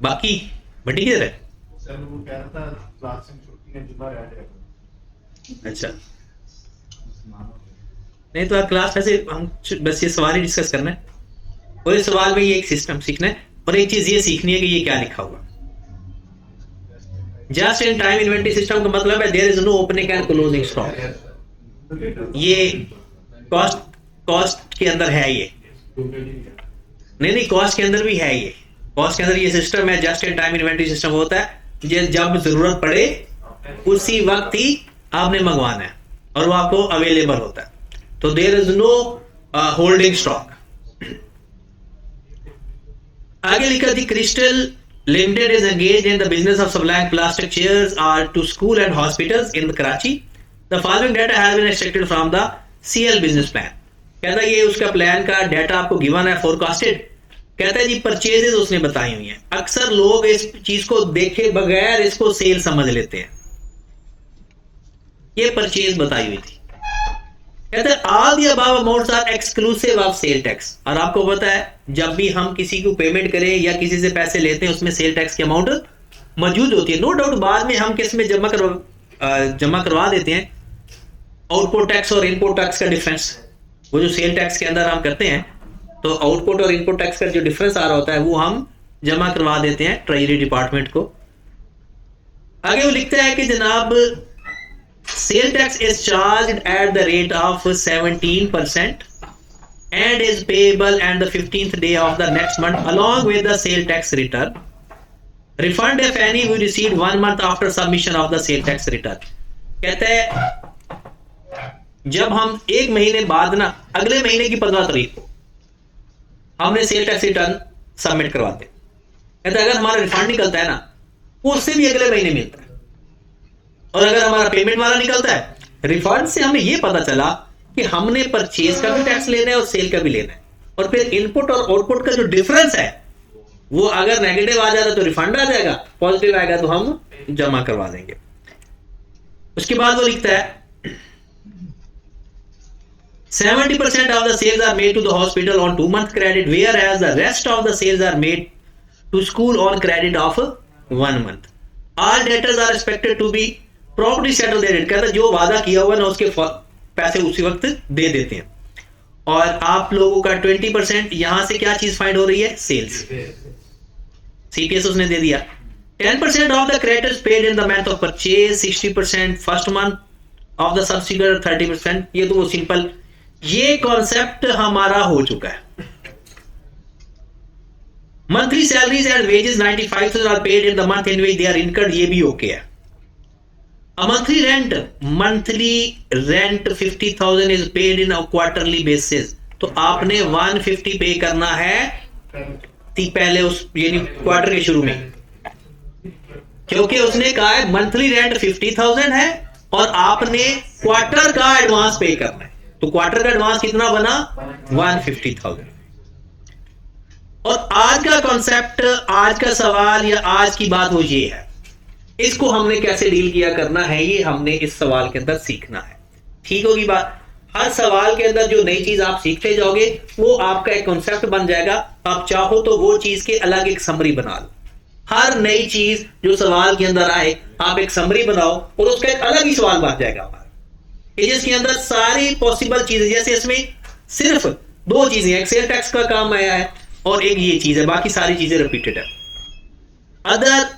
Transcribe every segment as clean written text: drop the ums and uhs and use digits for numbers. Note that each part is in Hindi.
बाकी बंटी किधर है? सर वो कह रहा था क्लास से छुट्टी है, जुम्मा रह जाएगा। अच्छा, नहीं तो क्लास में से हम बस ये सवाल ही डिस्कस करना है, और इस सवाल में ये एक सिस्टम सीखना है, और एक चीज ये सीखनी है कि ये क्या लिखा हुआ। Just in time inventory system का मतलब है there is no opening and closing stock. ये कॉस्ट कॉस्ट के अंदर है, ये नहीं कॉस्ट के अंदर भी है, ये कॉस्ट के अंदर ये सिस्टम है। Just in time inventory system होता है ये जब जरूरत पड़े उसी वक्त ही आपने मंगवाना है और वो आपको अवेलेबल होता है, तो there is no holding stock. आगे लिखा the Crystal Limited is engaged in the business of supplying plastic chairs are to school and hospitals in Karachi. The following data has been extracted from the CL business plan. कहता है ये उसका प्लान का डाटा आपको गिवन है, फोरकास्टेड। कहता है जी परचेजेस उसने बताई हुई हैं। अक्सर लोग इस चीज को देखे बगैर इसको सेल समझ लेते हैं। ये परचेज बताई हुई थी। कहते हैं all the above amounts are exclusive of sale tax. और आपको पता है जब भी हम किसी को पेमेंट करें या किसी से पैसे लेते हैं उसमें सेल टैक्स की अमाउंट मौजूद होती है। नो डाउट बाद में हम किस में जमा करवा देते हैं, आउटपुट टैक्स और इनपुट टैक्स का डिफरेंस। वो जो सेल टैक्स के अंदर हम करते हैं तो आउटपुट और इनपुट टैक्स का जो डिफरेंस आ रहा होता है वो हम जमा करवा देते हैं ट्रेजरी डिपार्टमेंट को। आगे वो लिखता है कि जनाब sale tax is charged at the rate of 17% and is payable at the 15th day of the next month along with the sale tax return. Refund if any we received 1 month after submission of the sale tax return. कहते हैं जब हम एक महीने बाद ना अगले महीने की 15 तारीख को हमने सेल टैक्स रिटर्न सबमिट करवाते, कहते हैं अगर हमारा रिफंड निकलता है ना वो उससे भी अगले महीने मिलता है। और अगर हमारा पेमेंट वाला निकलता है रिफंड से हमें यह पता चला कि हमने परचेज का भी टैक्स लेना है और सेल का भी लेना है, और फिर इनपुट और आउटपुट का जो डिफरेंस है वो अगर नेगेटिव आ जाता तो रिफंड आ जाएगा, पॉजिटिव आएगा तो हम जमा करवा देंगे। उसके बाद वो लिखता है 70% of the sales are made to the hospital on 2-month credit, whereas the rest of the sales are made to school on credit of 1 month. All debtors are expected to be properly settled their debt. कहता है जो वादा किया हुआ ना उसके पैसे उसी वक्त दे देते हैं। और आप लोगों का 20% यहां से क्या चीज फाइंड हो रही है, सेल्स, सीपीएस उसने दे दिया। 10% of the creditors paid in the month of purchase, 60% first month of the subsequent 30%। ये तो वो सिंपल, ये कॉन्सेप्ट हमारा हो चुका है। Monthly salaries and wages 95,000 are paid in the month in which they are incurred, ये भी ओके है। Monthly rent 50,000 is paid in a quarterly basis, तो आपने 150 पे करना है पहले उस यानी क्वार्टर के शुरू में, क्योंकि उसने कहा है मंथली रेंट 50,000 है और आपने क्वार्टर का एडवांस पे करना है। तो क्वार्टर का एडवांस कितना बना, 150,000। और आज का कॉन्सेप्ट, आज का सवाल या आज की बात वो ये है, इसको हमने कैसे डील किया करना है ये हमने इस सवाल के अंदर सीखना है। ठीक होगी बात। हर सवाल के अंदर जो नई चीज आप सीखते जाओगे वो आपका एक कॉन्सेप्ट बन जाएगा। आप चाहो तो वो चीज के अलग एक समरी बना लो। हर नई चीज जो सवाल के अंदर आए आप एक समरी बनाओ और उसका एक अलग ही सवाल बन जाएगा हमारा, जिसके अंदर सारी पॉसिबल चीजें, जैसे इसमें सिर्फ 2 चीजें, एक सेल टैक्स का काम आया है और एक ये चीज है, बाकी सारी चीजें रिपीटेड है। Other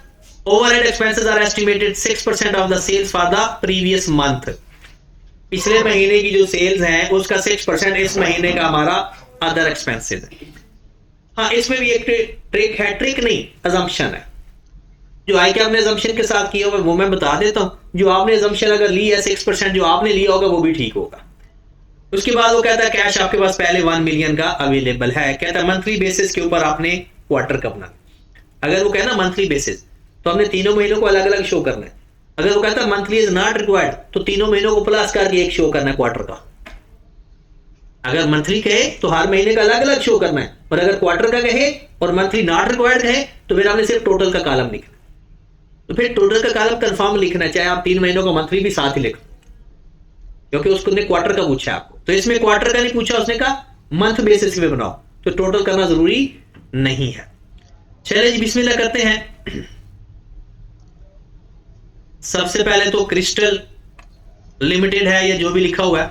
overhead expenses are estimated 6% of the sales for the previous month. पिछले महीने की जो सेल्स हैं उसका 6% इस महीने का हमारा अदर एक्सपेंसेस है। हाँ, इसमें भी एक ट्रिक है, ट्रिक नहीं अजम्पशन है। जो आई क्या आपने अजम्पशन के साथ किया होगा वो मैं बता देता हूं। जो आपने अजम्पशन अगर ली है 6% जो आपने लिया होगा वो भी ठीक होगा। उसके बाद वो कहता है कैश आपके पास पहले 1 मिलियन का अवेलेबल है। कहता है मंथली बेसिस के ऊपर आपने क्वार्टर का बनाना। अगर वो कहना मंथली बेसिस तो हमने तीनों महीनों को अलग अलग शो करना है। अगर वो कहता मंथली इज नॉट रिक्वायर्ड तो तीनों महीनों को प्लस करके एक शो करना है क्वार्टर का। अगर मंथली कहे तो हर महीने का अलग अलग शो करना है, और अगर क्वार्टर का कहे और मंथली नॉट रिक्वायर्ड कहे तो फिर आपने सिर्फ टोटल का कॉलम लिखना। तो फिर टोटल का कॉलम कंफर्म लिखना, चाहे आप 3 महीनों का मंथली भी साथ ही लिखो, क्योंकि उसने क्वार्टर का पूछा आपको। तो इसमें क्वार्टर का नहीं पूछा, उसने कहा मंथ बेसिस पे बनाओ, तो टोटल करना जरूरी नहीं है। चलिए जी बिस्मिल्लाह करते हैं। सबसे पहले तो क्रिस्टल लिमिटेड है, ये जो भी लिखा हुआ है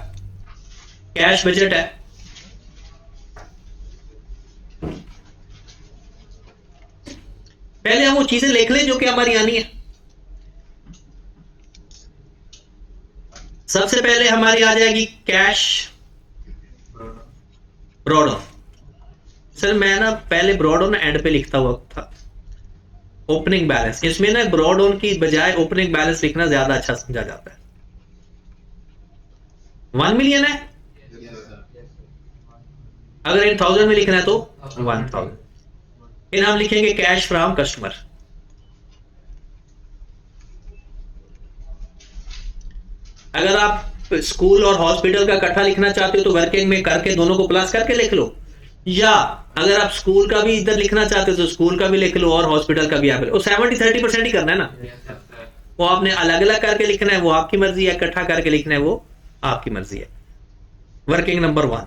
कैश बजट है। पहले हम वो चीजें लिख लें जो कि हमारी आनी है। सबसे पहले हमारी आ जाएगी कैश ब्रॉड ऑन। सर मैं ना पहले ब्रॉड ऑन एंड पे लिखता हुआ था ओपनिंग बैलेंस, इसमें ना ब्रॉड ऑन की बजाय ओपनिंग बैलेंस लिखना ज्यादा अच्छा समझा जाता है। 1 मिलियन है, अगर इन 1000 में लिखना है तो 1000। फिर हम लिखेंगे कैश फ्रॉम कस्टमर। अगर आप स्कूल और हॉस्पिटल का इकट्ठा लिखना चाहते हो तो वर्किंग में करके दोनों को प्लस करके लिख लो, या अगर आप स्कूल का भी इधर लिखना चाहते हो तो स्कूल का भी लिख लो और हॉस्पिटल का भी आप लिख लो। 70-30% ही करना है ना, वो आपने अलग अलग करके लिखना है, वो आपकी मर्जी है, इकट्ठा करके लिखना है वो आपकी मर्जी है। Working number 1।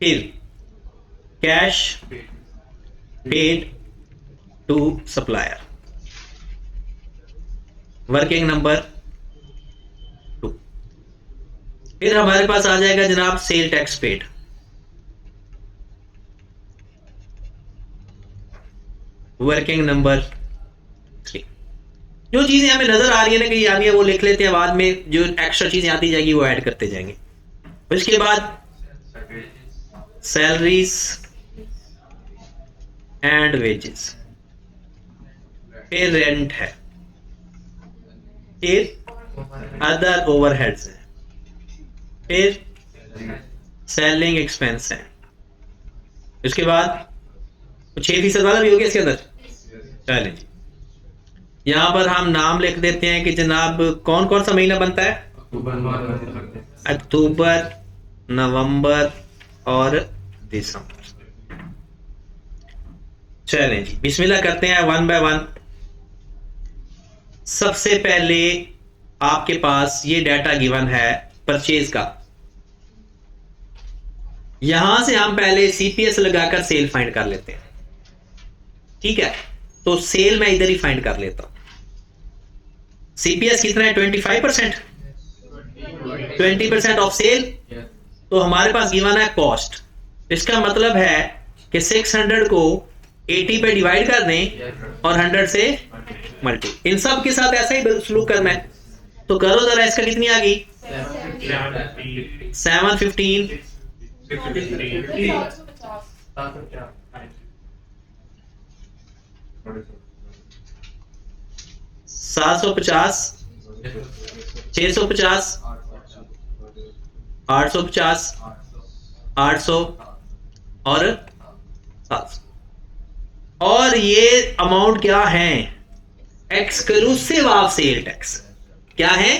फिर cash paid to supplier, working number 2। फिर हमारे पास आ जाएगा जनाब sale tax paid, working number 3। जो चीजें हमें नजर आ रही है ना कि ये आ रही है वो लिख लेते हैं, बाद में जो एक्स्ट्रा चीजें आती जाएगी वो ऐड करते जाएंगे। उसके बाद सैलरीज एंड वेजेस, फिर रेंट है, फिर अदर ओवरहेड्स है, फिर सेलिंग एक्सपेंस है। उसके बाद 6% वाला भी हो गया इसके अंदर। चलें जी, यहां पर हम नाम लिख देते हैं कि जनाब कौन कौन सा महीना बनता है, अक्टूबर, नवंबर और दिसंबर। चलें जी बिस्मिल्लाह करते हैं 1 बाय 1। सबसे पहले आपके पास ये डाटा गिवन है परचेज का। यहां से हम पहले सीपीएस लगाकर सेल फाइंड कर लेते हैं, ठीक है। तो सेल मैं इधर ही फाइंड कर लेता हूं। सीपीएस कितना है, 25%। 20% ऑफ सेल, तो हमारे पास गिवन है कॉस्ट। इसका मतलब है कि 600 को 80 पे डिवाइड कर दें और 100 से मल्टी। इन सब के साथ ऐसा ही सलूक करना है। तो करो जरा, इसका कितनी आ गई, 715 750 650 850 800 और 700। और ये अमाउंट क्या है, एक्सक्लूसिव ऑफ सेल टैक्स। क्या है,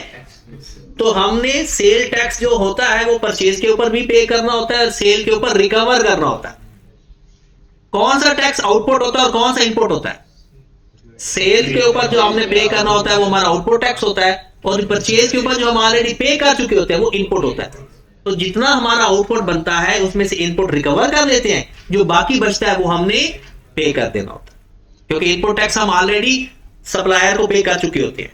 तो हमने सेल टैक्स जो होता है वो परचेज के ऊपर भी पे करना होता है और सेल के ऊपर रिकवर करना होता है। कौन सा टैक्स आउटपुट होता है और कौन सा इनपुट होता है। सेल के ऊपर जो हमने पे करना होता है वो हमारा आउटपुट टैक्स होता है, और परचेज के ऊपर जो हम ऑलरेडी पे कर चुके होते हैं वो इनपुट होता है। तो जितना हमारा आउटपुट बनता है उसमें से इनपुट रिकवर कर लेते हैं, जो बाकी बचता है वो हमने पे कर देना होता है, क्योंकि इनपुट टैक्स हम ऑलरेडी सप्लायर को पे कर चुके होते हैं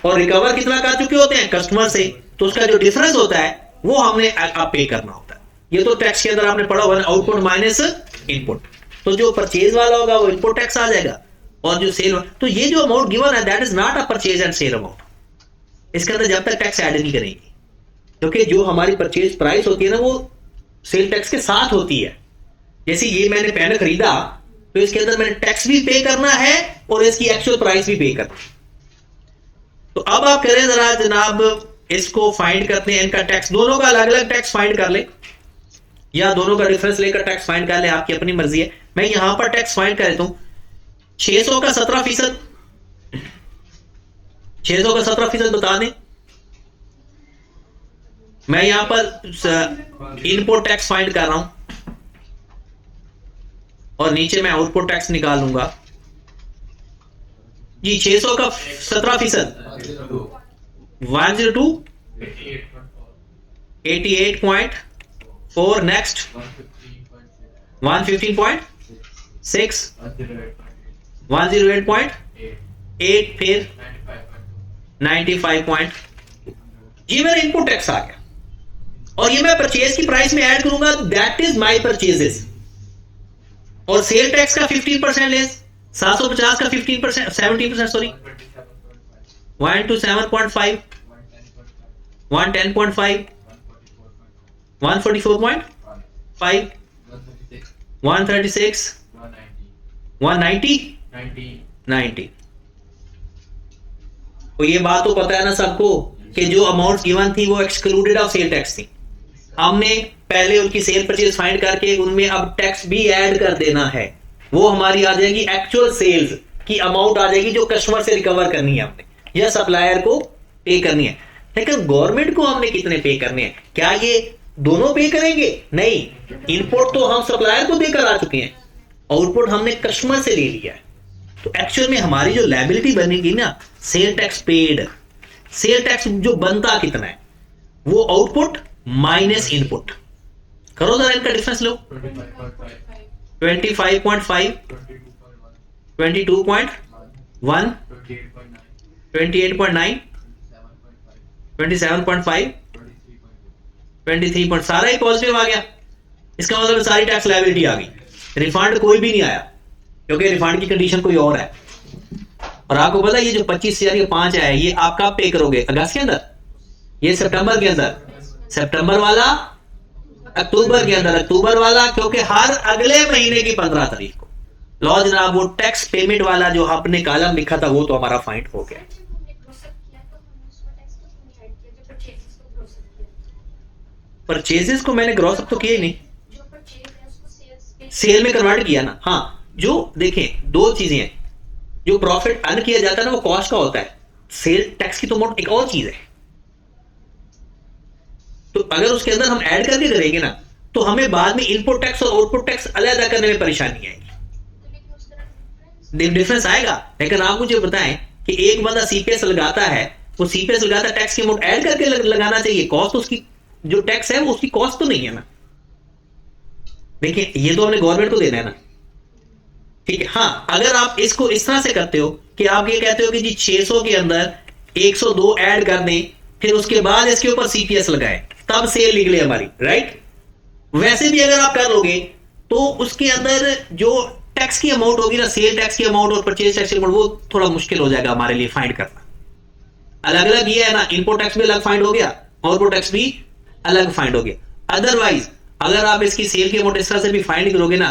और रिकवर कितना कर चुके होते हैं, कस्टमर से। तो उसका जो डिफरेंस होता है वो हमने अब पे करना होता है। ये तो टैक्स के अंदर आपने पढ़ा हुआ, आउटपुट माइनस इनपुट। तो जो परचेज वाला होगा वो इनपुट टैक्स आ जाएगा, और जो सेल, तो ये जो अमाउंट गिवन है that is not a purchase and sale amount. इसके अंदर जब तक टैक्स ऐड नहीं करेंगे, क्योंकि जो हमारी परचेज प्राइस होती है ना वो सेल टैक्स के साथ होती है। जैसे ये मैंने पेन खरीदा तो इसके अंदर मैंने टैक्स भी पे करना है और इसकी एक्चुअल प्राइस भी पे करना है। तो अब आप करें जरा जनाब, इसको फाइंड करते हैं, इनका टैक्स, दोनों का अलग अलग टैक्स फाइंड कर ले या दोनों का डिफरेंस लेकर टैक्स फाइंड कर ले, आपकी अपनी मर्जी है। मैं यहां पर टैक्स फाइंड कर देता हूं। 600 का 17%, 600 का 17% बता दें। मैं यहां पर इनपुट टैक्स फाइंड कर रहा हूं और नीचे मैं आउटपुट टैक्स निकालूंगा जी। 600 का 17%, 102 88.4, नेक्स्ट 115.4, 6 108.8 फिर 95. ये मेरा इनपुट टैक्स आ गया और ये मैं परचेज की प्राइस में ऐड करूंगा, दैट इज माय परचेजेस। और सेल टैक्स का 15% लेस, 750 का 15% 17% सॉरी 127.5 110.5 144.5 136 190 90। तो ये बात तो पता है ना सबको कि जो अमाउंट गिवन थी वो एक्सक्लूडेड ऑफ सेल टैक्स थी। हमने पहले उनकी सेल परचेज फाइंड करके उनमें अब टैक्स भी ऐड कर देना है, वो हमारी आ जाएगी एक्चुअल सेल्स की अमाउंट आ जाएगी जो कस्टमर से रिकवर करनी है हमने या सप्लायर को पे करनी है। लेकिन गवर्नमेंट को हमने कितने पे करने हैं? क्या ये दोनों पे करेंगे? नहीं, इनपुट तो हम सप्लायर को देकर आ चुके हैं, आउटपुट हमने कस्टमर से ले लिया है। तो एक्चुअल में हमारी जो लायबिलिटी बनेगी ना, cell tax paid, sale tax जो बनता कितना है वो आउटपुट माइनस इनपुट। करो जरा इनका डिफरेंस लो, 25.5 22.1 28.9 27.5 23. सारा ही पॉजिटिव आ गया। इसका मतलब सारी टैक्स लायबिलिटी आ गई, रिफंड कोई भी नहीं आया क्योंकि रिफंड की कंडीशन कोई और है। और आपको पता है ये जो 25,005 है ये आप कब पे करोगे? अगस्त के अंदर, ये सितंबर के अंदर, सितंबर वाला अक्टूबर के अंदर, अक्टूबर वाला क्योंकि हर अगले महीने की 15 तारीख को। लो जनाब, वो टैक्स पेमेंट वाला जो आपने कॉलम लिखा था वो तो हमारा फाइंड हो गया। परचेजेस को मैंने ग्रॉस अप तो किया ही नहीं, सेल में कन्वर्ट किया ना। हाँ, जो देखें दो चीजें हैं, जो प्रॉफिट अर्न किया जाता है ना वो कॉस्ट का होता है, सेल टैक्स की तो अमाउंट एक और चीज है। तो अगर उसके अंदर हम ऐड करके करेंगे ना तो हमें बाद में इनपुट टैक्स और आउटपुट टैक्स अलग करने में परेशानी आएगी, डिफरेंस आएगा। लेकिन आप मुझे बताएं कि एक बंदा सीपीएस लगाता है, वो सीपीएस लगाता है, टैक्स की अमाउंट ऐड करके लगाना चाहिए, कॉस्ट उसकी जो टैक्स है वो उसकी कॉस्ट तो नहीं है ना। देखिए ये तो हमने गवर्नमेंट को देना है ना, ठीक है। हाँ, अगर आप इसको इस तरह से करते हो कि आप ये कहते हो कि जी 600 के अंदर 102 ऐड कर दें, फिर उसके बाद इसके ऊपर सीपीएस लगाएं, तब सेल निकले हमारी, राइट। वैसे भी अगर आप कर लोगे तो उसके अंदर जो टैक्स की अमाउंट होगी ना, सेल टैक्स की अमाउंट और परचेज टैक्स की अमाउंट, वो थोड़ा मुश्किल हो जाएगा हमारे लिए फाइंड करना। अलग अलग ये है ना, इनपुट टैक्स भी अलग फाइंड हो गया, आउटपुट टैक्स भी अलग फाइंड हो गया। अदरवाइज अगर आप इसकी सेल की अमाउंट इस तरह से भी फाइंड करोगे ना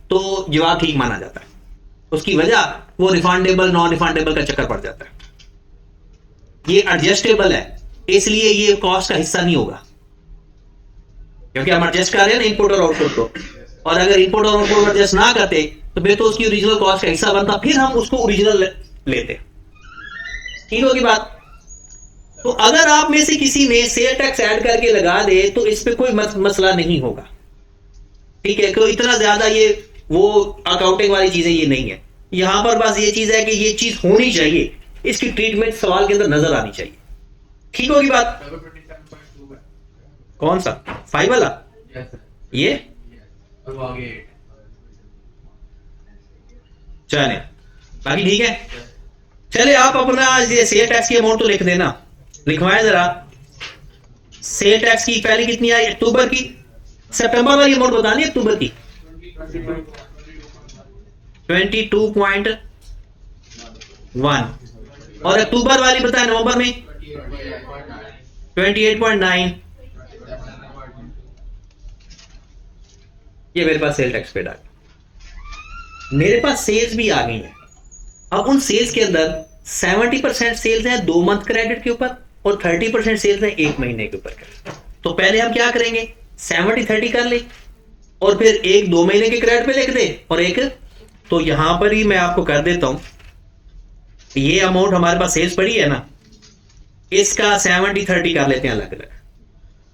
तो जवाब ठीक माना जाता है। उसकी वजह वो रिफंडेबल नॉन रिफंडेबल का चक्कर पड़ जाता है। ये एडजस्टेबल है, इसलिए ये कॉस्ट का हिस्सा नहीं होगा क्योंकि हम एडजस्ट कर रहे हैं ना इनपुट और आउटपुट को। और अगर इनपुट और आउटपुट एडजस्ट ना करते तो फिर तो उसकी ओरिजिनल कॉस्ट का हिस्सा बनता, फिर हम उसको ओरिजिनल लेते। ठीक होगी बात। तो अगर आप में से किसी ने सेल टैक्स ऐड करके लगा दे तो इस पे कोई मसला नहीं होगा, ठीक है। कोई इतना ज्यादा ये वो अकाउंटिंग वाली चीजें ये नहीं है। यहां पर बस ये चीज है कि ये चीज होनी चाहिए, इसकी ट्रीटमेंट सवाल के अंदर नजर आनी चाहिए। ठीक होगी बात। कौन सा 5 वाला? ये चले बाकी ठीक है। चले आप अपना ये सेल टैक्स की अमाउंट तो लिख देना, लिखवाएं जरा। सेल टैक्स की पहले कितनी आई अक्टूबर की, सितंबर वाली अमाउंट बतानी है अक्टूबर की 22.1 और अक्टूबर वाली बताए नवंबर में 28.9। ये मेरे पास सेल टैक्स पेड आ गया। मेरे पास सेल्स भी आ गई हैं। अब उन सेल्स के अंदर 70% सेल्स हैं 2 मंथ क्रेडिट के ऊपर और 30% सेल्स हैं 1 महीने के ऊपर। तो पहले हम क्या करेंगे, 70-30 कर ले और फिर एक 2 महीने के क्रेडिट पे लिख दे और एक, तो यहां पर ही मैं आपको कर देता हूं। ये अमाउंट हमारे पास सेल्स पड़ी है ना, इसका 70-30 कर लेते हैं अलग अलग,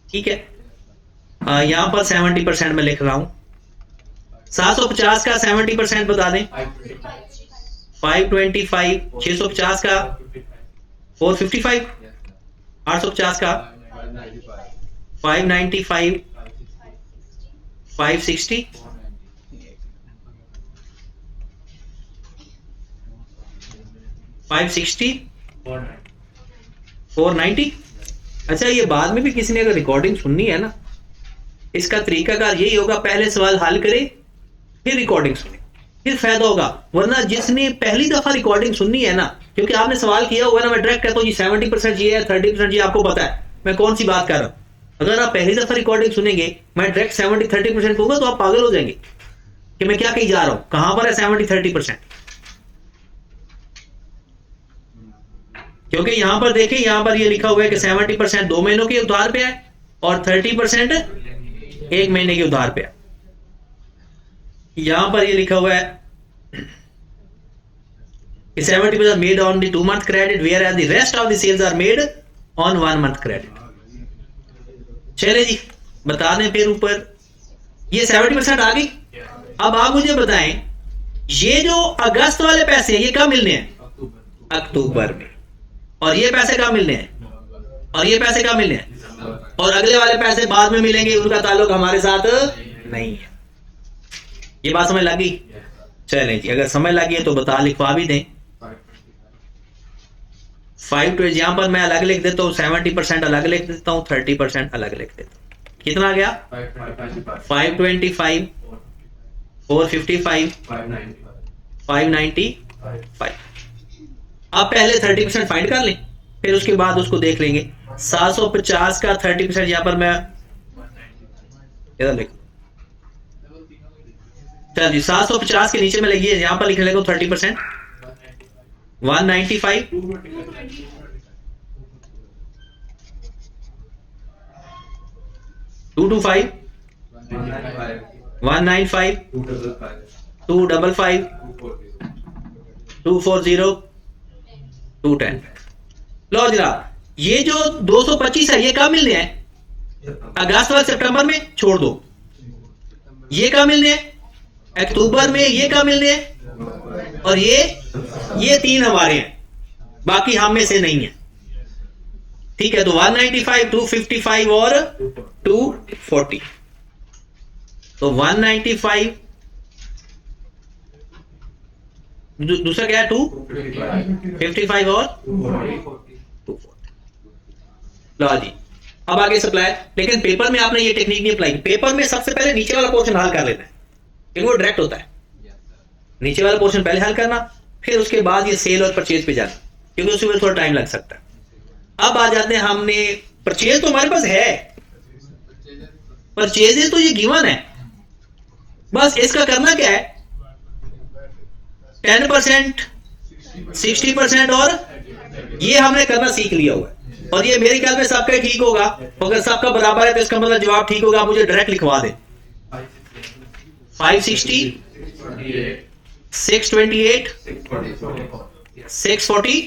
ठीक है। यहां पर 70% में लिख रहा हूं। 750 का 70% बता दें 525, 650 का 455, 850 का 595, 560, 560, 490। अच्छा, ये बाद में भी किसी ने अगर रिकॉर्डिंग सुननी है ना, इसका तरीकाकार यही होगा, पहले सवाल हल करे फिर रिकॉर्डिंग सुने, फिर फायदा होगा। वरना जिसने पहली दफा रिकॉर्डिंग सुननी है ना, क्योंकि आपने सवाल किया हुआ ना, मैं डायरेक्ट कहता हूँ जी 70% ये है, 30% ये, आपको पता है मैं कौन सी बात कर रहा हूं। अगर आप पहली दफा रिकॉर्डिंग सुनेंगे, मैं डायरेक्ट 70-30% कहूंगा तो आप पागल हो जाएंगे कि मैं क्या कही जा रहा हूं, कहां पर है 70-30%। क्योंकि यहां पर देखें, यहां पर ये लिखा हुआ है कि 70% 2 महीनों के उधार पे है और 30% 1 महीने के उधार पे है। यहां पर ये लिखा हुआ है 70% made on the 2 month credit, whereas the rest of the sales are made on 1 month credit। चले जी, बता दें फिर ऊपर ये 70% आ गई। अब आप मुझे बताएं, ये जो अगस्त वाले पैसे हैं ये कब मिलने हैं? अक्टूबर में। और ये पैसे कब मिलने हैं? और ये पैसे कब मिलने हैं? और अगले वाले पैसे बाद में मिलेंगे, उनका ताल्लुक हमारे साथ नहीं है। ये बात समझ लगी? चलें जी, अगर समझ लगी है तो बता लिखवा भी दें। 5 यहां पर मैं अलग लिख देता हूं, 70% अलग लिख देता हूं, 30% अलग लिख देता हूं। कितना आ गया? 525, 455, 595। अब पहले 30% फाइंड कर लें, फिर उसके बाद उसको देख लेंगे। 750 का 30% यहां पर मैं इधर लिख, चल जी 750 के नीचे में लगी है, यहां पर लिख लेगा 30%, 195, 225, 195, 255, 240, 210। लो जनाब, ये जो 225 है ये कब मिलने हैं? अगस्त और सितंबर में छोड़ दो। ये कब मिलने हैं? अक्टूबर में। ये कब मिलने हैं? और ये 3 हमारे हैं, बाकी हम में से नहीं है। ठीक है, तो 195, 255 और 240। तो 195, दूसरा क्या है? 255 और 240। लो जी, अब आगे सप्लाई। लेकिन पेपर में आपने ये टेक्निक नहीं अप्लाई की। पेपर में सबसे पहले नीचे वाला पोर्शन हल कर लेना है, क्योंकि वो डायरेक्ट होता है। नीचे वाला पोर्शन पहले हल करना, फिर उसके बाद ये सेल और परचेज पे जाना, क्योंकि उसमें थोड़ा टाइम लग सकता है। अब आ जाते हैं, हमने परचेज तो हमारे पास है, परचेजेस तो ये गिवन है, बस इसका करना क्या है? 10%, 60% और ये हमने करना सीख लिया हुआ है। और ये मेरे ख्याल में सबका ही ठीक होगा। अगर सबका बराबर है तो इसका मतलब जवाब ठीक होगा। आप मुझे डायरेक्ट लिखवा दें। 560, 628, 640।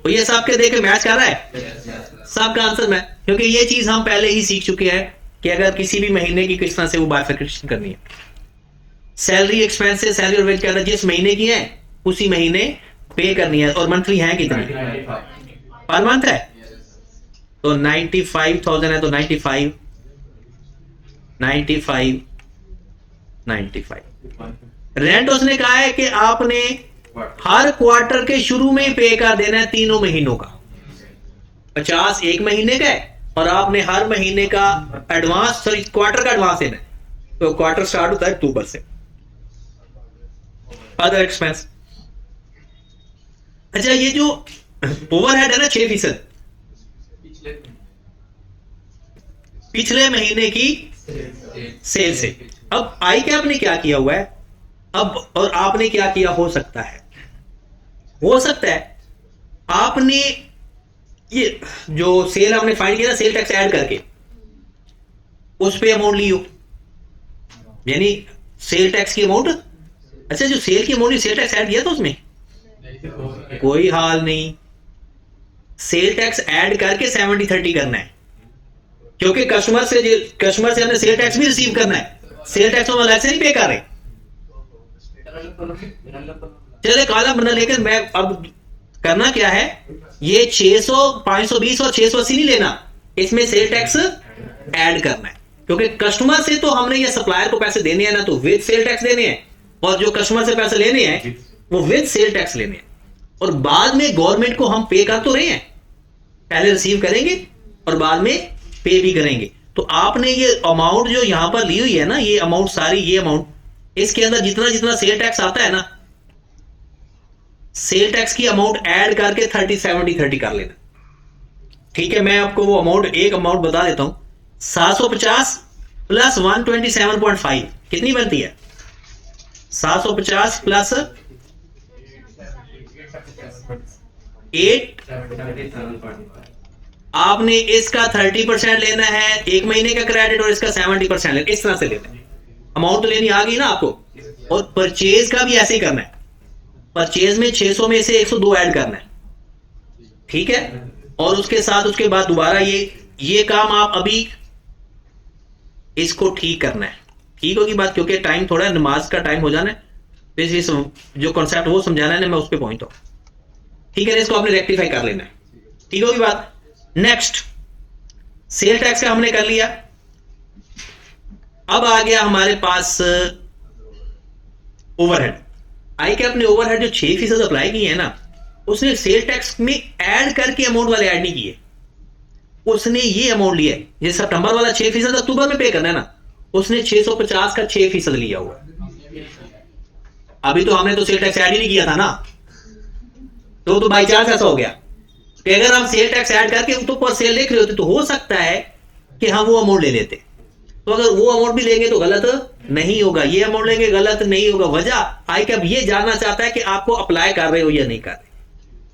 तो ये सबके देखे मैच कर रहा है, सबका आंसर मैं, क्योंकि ये चीज हम पहले ही सीख चुके हैं कि अगर किसी भी महीने की किस तरह से वो बाइफर्केशन करनी है। सैलरी एक्सपेंसेस, सैलरी और वेज क्या था, जिस महीने की है उसी महीने पे करनी है। और मंथली है कितनी? पर मंथ है तो 95,000 है, तो 95, 95, 95। रेंट उसने कहा है कि आपने हर क्वार्टर के शुरू में ही पे कर देना है, तीनों महीनों का। 50 एक महीने का है और आपने हर महीने का एडवांस, सॉरी क्वार्टर का एडवांस देना है। तो क्वार्टर स्टार्ट होता है अक्टूबर से। अदर एक्सपेंस, अच्छा ये जो ओवरहेड है ना 6% पिछले महीने की सेल से। अब आई कैप ने क्या किया हुआ है, अब और आपने क्या किया हो सकता है आपने ये जो सेल हमने फाइंड किया ना, सेल टैक्स ऐड करके उस पे अमाउंट ली हो, यानी सेल टैक्स की अमाउंट। अच्छा, जो सेल की अमाउंट सेल टैक्स ऐड किया था उसमें कोई हाल नहीं, सेल टैक्स ऐड करके 70-30 करना है, क्योंकि कस्टमर से हमने सेल टैक्स भी रिसीव करना है। सेल टैक्स हम अलग से नहीं पे कर रहे। चले काला बना, लेकिन मैं अब करना क्या है, ये 600, 520 और 680 नहीं लेना, इसमें सेल टैक्स ऐड करना है। क्योंकि कस्टमर से तो हमने ये सप्लायर को पैसे देने हैं ना, तो विद सेल टैक्स देने हैं, और जो कस्टमर से पैसे लेने हैं वो विद सेल टैक्स लेने हैं। और बाद में गवर्नमेंट को हम पे कर तो रहे हैं, पहले रिसीव करेंगे और बाद में पे भी करेंगे। तो आपने ये अमाउंट जो यहां पर ली हुई है ना, ये अमाउंट सारी, ये अमाउंट, इसके अंदर जितना जितना सेल टैक्स आता है ना, सेल टैक्स की अमाउंट ऐड करके 30/70/30 कर लेना। ठीक है, मैं आपको वो अमाउंट, एक अमाउंट बता देता हूं। 750 प्लस 127.5 कितनी बनती है? 750 प्लस 8, आपने इसका 30% लेना है, एक महीने का क्रेडिट, और इसका 70% लेना, इस तरह से लेना है। अमाउंट तो लेनी आ गई ना आपको। और परचेज का भी ऐसे ही करना है, परचेज में 600 में से 102 ऐड करना है। ठीक है, और उसके साथ उसके बाद दोबारा ये काम आप अभी इसको ठीक करना है। ठीक होगी बात, क्योंकि टाइम थोड़ा नमाज का टाइम हो जाना है, जो कॉन्सेप्ट वो समझाना है ना, मैं उस पर पहुंचता हूं। ठीक है, इसको आपने रेक्टिफाई कर लेना है। ठीक होगी बात। नेक्स्ट, सेल टैक्स का हमने कर लिया। अब आ गया हमारे पास ओवरहेड। आई के अपने ओवरहेड जो 6% अप्लाई किए हैं ना, उसने सेल टैक्स में ऐड करके अमाउंट वाले ऐड नहीं किए, उसने ये अमाउंट लिया है। ये सितंबर वाला 6% अक्टूबर में पे करना है ना, उसने 650 का 6% लिया हुआ। अभी तो हमने तो सेल टैक्स ऐड ही नहीं किया था ना, तो बाई चांस ऐसा हो गया कि अगर हम सेल टैक्स ऐड करके तो पर सेल देख रहे होते तो हो सकता है कि हम वो अमाउंट ले लेते। तो अगर वो अमाउंट भी लेंगे तो गलत नहीं होगा, ये अमाउंट लेंगे गलत नहीं होगा। वजह आई कैप ये जानना चाहता है कि आपको अप्लाई कर रहे हो या नहीं कर रहे।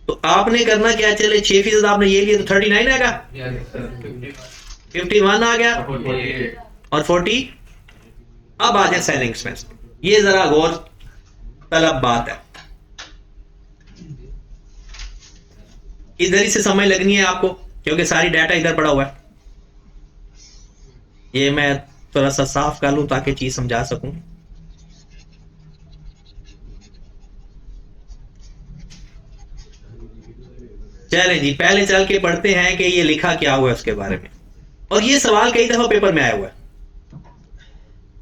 तो आपने करना क्या, चले 6% आपने ये लिया तो 39 आएगा, 51 आ गया और 40। अब आ जाए सेलिंग एक्सपेंस। ये जरा गौर तलब बात है, इधर ही से समझ लगनी है आपको, क्योंकि सारी डाटा इधर पड़ा हुआ है। ये मैं थोड़ा सा साफ कर लूं ताकि चीज समझा सकूं। चले जी, पहले चल के पढ़ते हैं कि ये लिखा क्या हुआ है उसके बारे में। और ये सवाल कई दफा पेपर में आया हुआ है,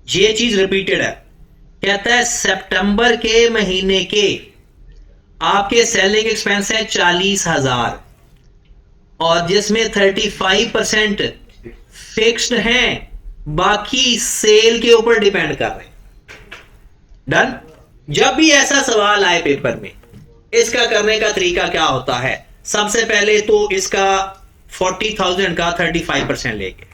ये चीज रिपीटेड है। कहता है सितंबर के महीने के आपके सेलिंग एक्सपेंस है 40,000 और जिसमें 35% फिक्स्ड हैं, बाकी सेल के ऊपर डिपेंड कर रहे हैं। डन। जब भी ऐसा सवाल आए पेपर में, इसका करने का तरीका क्या होता है? सबसे पहले तो इसका 40,000 का 35% लेंगे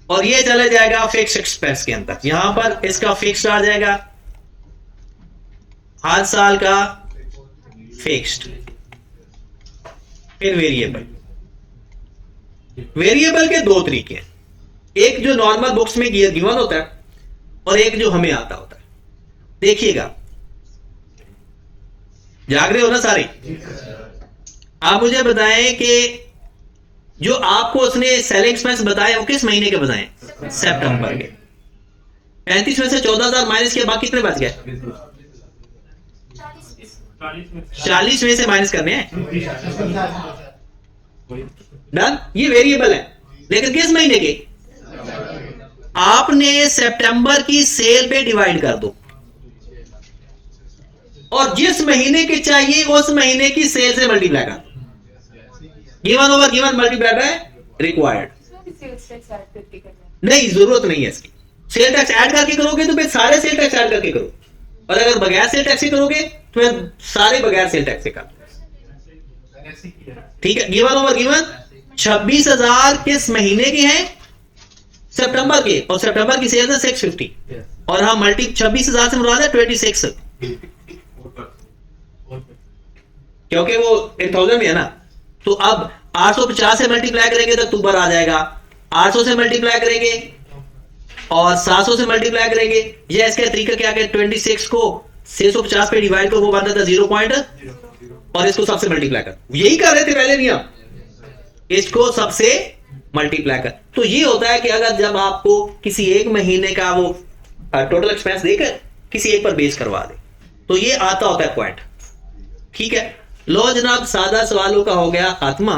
और ये चला जाएगा फिक्स एक्सपेंस के अंदर। यहां पर इसका फिक्स्ड आ जाएगा, हर साल का फिक्स्ड, फिर वेरिएबल। वेरिएबल के दो तरीके हैं, एक जो नॉर्मल बुक्स में गिवन होता है और एक जो हमें आता होता है। देखिएगा, जाग रहे हो ना सारे? आप मुझे बताएं कि जो आपको उसने सेलिंग एक्सपेंस बताया वो किस महीने के बताएं? सितंबर के। 35 में से 14,000 माइनस किया, बाकी कितने बच गए? 40 में से माइनस करने हैं। डन। ये वेरिएबल है, लेकिन किस महीने के? आपने सितंबर की सेल पे डिवाइड कर दो और जिस महीने के चाहिए उस महीने की सेल से मल्टीप्लाई कर दो। Given over given multiply by required. नहीं, जरूरत नहीं है इसकी। सेल टैक्स ऐड करके करोगे तो फिर सारे सेल टैक्स ऐड करके करो, और अगर बगैर सेल टैक्स से करोगे तो फिर सारे बगैर सेल टैक्स से कर। ठीक है, गिवन ओवर गिवन 26,000 किस महीने के हैं? सितंबर के, और सितंबर की सेल है 650 और हम मल्टी 26,000 से मुराद है 26, क्योंकि वो 1000 में है ना। तो अब 850 से मल्टीप्लाई करेंगे तो अक्टूबर आ जाएगा, 800 से मल्टीप्लाई करेंगे और 700 से मल्टीप्लाई करेंगे। ये इसका तरीका क्या है? 26 को 650 पे डिवाइड करो, वो बनता था 0 पॉइंट, और इसको सबसे मल्टीप्लाई कर। यही कर रहे थे पहले नियम, इसको सबसे मल्टीप्लाई कर। तो ये होता है कि अगर जब आपको किसी एक महीने का वो टोटल एक्सपेंस देकर किसी एक पर बेस करवा दे तो ये आता होता है पॉइंट। ठीक है, लो जनाब, सादा सवालों का हो गया खात्मा।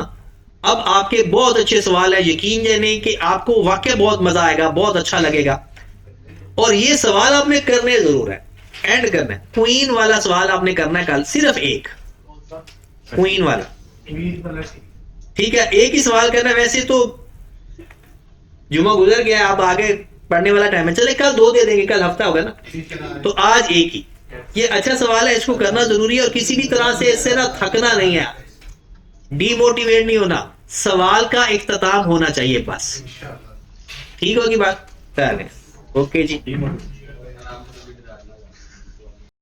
अब आपके बहुत अच्छे सवाल है, यकीन जाने कि आपको वाकई बहुत मजा आएगा, बहुत अच्छा लगेगा, और ये सवाल आपने करने जरूर है। एंड करना है। क्वीन वाला सवाल आपने करना है कल, सिर्फ एक क्वीन वाला, ठीक है, एक ही सवाल करना है। वैसे तो जुमा गुजर गया, आप आगे पढ़ने वाला टाइम है, चले कल 2 दे देंगे, कल हफ्ता होगा ना, तो आज एक ही। ये अच्छा सवाल है, इसको करना जरूरी है और किसी भी तरह से इससे ना थकना नहीं है, डीमोटिवेट नहीं होना, सवाल का इख्तिताम होना चाहिए बस। ठीक होगी बात? ओके जी।